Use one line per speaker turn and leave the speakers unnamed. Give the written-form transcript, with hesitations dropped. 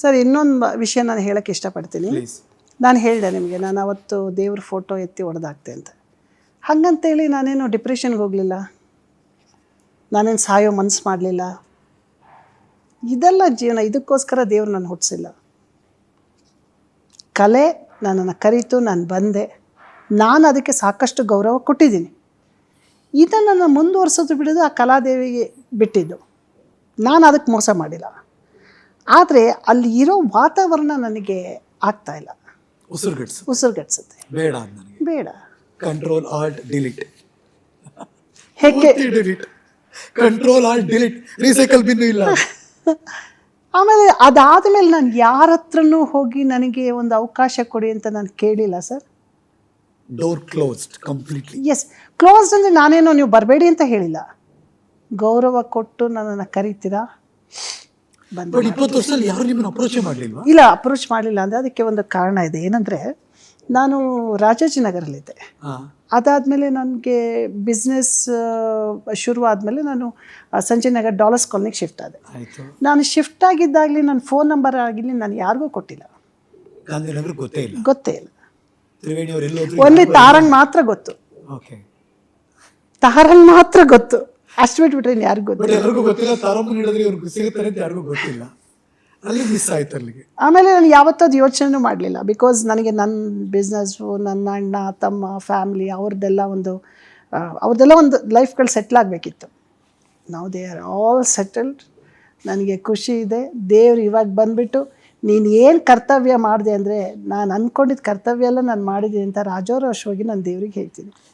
Sir ಇನ್ನೊಂದು ವಿಷಯ ನಾನು ಹೇಳೋಕ್ಕೆ ಇಷ್ಟಪಡ್ತೀನಿ.
ಪ್ಲೀಸ್.
ನಾನು ಹೇಳಿದೆ ನಿಮಗೆ, ನಾನು ಅವತ್ತು ದೇವ್ರ ಫೋಟೋ ಎತ್ತಿ ಹೊಡೆದಾಕ್ತೆ ಅಂತ. ಹಾಗಂತೇಳಿ ನಾನೇನು ಡಿಪ್ರೆಷನ್ಗೆ ಹೋಗಲಿಲ್ಲ, ನಾನೇನು ಸಾಯೋ ಮನಸ್ಸು ಮಾಡಲಿಲ್ಲ. ಇದೆಲ್ಲ ಜೀವನ, ಇದಕ್ಕೋಸ್ಕರ ದೇವ್ರು ನಾನು ಹುಟ್ಟಿಸಿಲ್ಲ. ಕಲೆ ನನ್ನನ್ನು ಕರೀತು, ನಾನು ಬಂದೆ, ನಾನು ಅದಕ್ಕೆ ಸಾಕಷ್ಟು ಗೌರವ ಕೊಟ್ಟಿದ್ದೀನಿ. ಇದನ್ನು ನಾನು ಮುಂದುವರ್ಸೋದು ಬಿಡೋದು ಆ ಕಲಾದೇವಿಗೆ ಬಿಟ್ಟಿದ್ದು. ನಾನು ಅದಕ್ಕೆ ಮೋಸ ಮಾಡಿಲ್ಲ. ಆದರೆ ಅಲ್ಲಿ ಇರೋ ವಾತಾವರಣ ನನಗೆ ಆಗ್ತಾಯಿಲ್ಲ, ಉಸಿರುಗಟ್ಸುತ್ತೆ.
ಬೇಡ ನನಗೆ,
ಬೇಡ.
ಕಂಟ್ರೋಲ್ ಆಲ್ಟ್ ಡಿಲೀಟ್,
ಹೇಗೆ
delete, control alt delete, recycle bin ಇಲ್ಲ.
ಆಮೇಲೆ ಅದಾದಮೇಲೆ ನಾನು ಯಾರ ಹತ್ರನೂ ಹೋಗಿ ನನಗೆ ಒಂದು ಅವಕಾಶ ಕೊಡಿ ಅಂತ ನಾನು ಕೇಳಿಲ್ಲ sir.
Door closed completely.
Yes, closed ಅಂದರೆ ನಾನೇನೋ ನೀವು ಬರಬೇಡಿ ಅಂತ ಹೇಳಿಲ್ಲ, ಗೌರವ ಕೊಟ್ಟು ನನ್ನನ್ನು ಕರೀತೀರಾ ಬಂದು.
ಬಟ್ 20 ವರ್ಷದಲ್ಲಿ ಯಾರು ನಿಮ್ಮನ್ನು ಅಪ್ರೋಚ್ ಮಾಡಲಿಲ್ವಾ?
ಇಲ್ಲ, ಅಪ್ರೋಚ್ ಮಾಡಲಿಲ್ಲ ಅಂದರೆ ಅದಕ್ಕೆ ಒಂದು ಕಾರಣ ಇದೆ. ಏನಂದರೆ ನಾನು ರಾಜಾಜಿನಗರಲ್ಲಿದ್ದೆ. ಅದಾದಮೇಲೆ ನನಗೆ ಬಿಸ್ನೆಸ್ ಶುರು ಆದಮೇಲೆ ನಾನು ಸಂಜಯ್ ನಗರ್ ಡಾಲರ್ಸ್ ಕಾಲೋನಿಗೆ ಶಿಫ್ಟ್ ಆದೆ. ನಾನು ಶಿಫ್ಟ್ ಆಗಿದ್ದಾಗಲಿ ನನ್ನ ಫೋನ್ ನಂಬರ್ ಆಗಿರಲಿ ನಾನು ಯಾರಿಗೂ ಕೊಟ್ಟಿಲ್ಲ,
ಗಾಂಧಿನಗರ ಗೊತ್ತೇ ಇಲ್ಲ.
ಗೊತ್ತೇ ಇಲ್ಲ.
ತ್ರಿವೇಣಿ ಅವರು ಎಲ್ಲೋದ್ರು?
ಓನ್ಲಿ ತಾರಂಗ್ ಮಾತ್ರ ಗೊತ್ತು, ತಾರಂಗ್ ಮಾತ್ರ ಗೊತ್ತು, ಅಷ್ಟು ಬಿಟ್ಬಿಟ್ರೆ ಇನ್ನು ಯಾರಿಗೂ ಗೊತ್ತಿಲ್ಲ.
ಎಲ್ಲರಿಗೂ ಗೊತ್ತಿಲ್ಲ, ತಾರಮ್ಮನ ಹಿಡಿದ್ರೆ ಇವ್ರಿಗೆ ಸಿಗುತ್ತಾರೆ ಅಂತ ಯಾರಿಗೂ ಗೊತ್ತಿಲ್ಲ. ಅಲ್ಲಿ ಮಿಸ್ ಆಯ್ತು ಅಲ್ಲಿಗೆ.
ಆಮೇಲೆ ನಾನು ಯಾವತ್ತದು ಯೋಚನೆ ಮಾಡಲಿಲ್ಲ, ಬಿಕಾಸ್ ನನಗೆ ನನ್ನ ಬಿಸ್ನೆಸ್ಸು, ನನ್ನ ಅಣ್ಣ ತಮ್ಮ ಫ್ಯಾಮ್ಲಿ ಅವ್ರದ್ದೆಲ್ಲ ಒಂದು ಲೈಫ್ಗಳು ಸೆಟ್ಲ್ ಆಗಬೇಕಿತ್ತು. ನಾವು ದೇ ಆರ್ ಆಲ್ ಸೆಟಲ್ಡ್. ನನಗೆ ಖುಷಿ ಇದೆ. ದೇವ್ರು ಇವಾಗ ಬಂದುಬಿಟ್ಟು ನೀನು ಏನು ಕರ್ತವ್ಯ ಮಾಡಿದೆ ಅಂದರೆ, ನಾನು ಅಂದ್ಕೊಂಡಿದ್ದ ಕರ್ತವ್ಯ ಎಲ್ಲ ನಾನು ಮಾಡಿದ್ದೀನಿ ಅಂತ ರಾಜೋರೋಷವಾಗಿ ನಾನು ದೇವ್ರಿಗೆ ಹೇಳ್ತೀನಿ.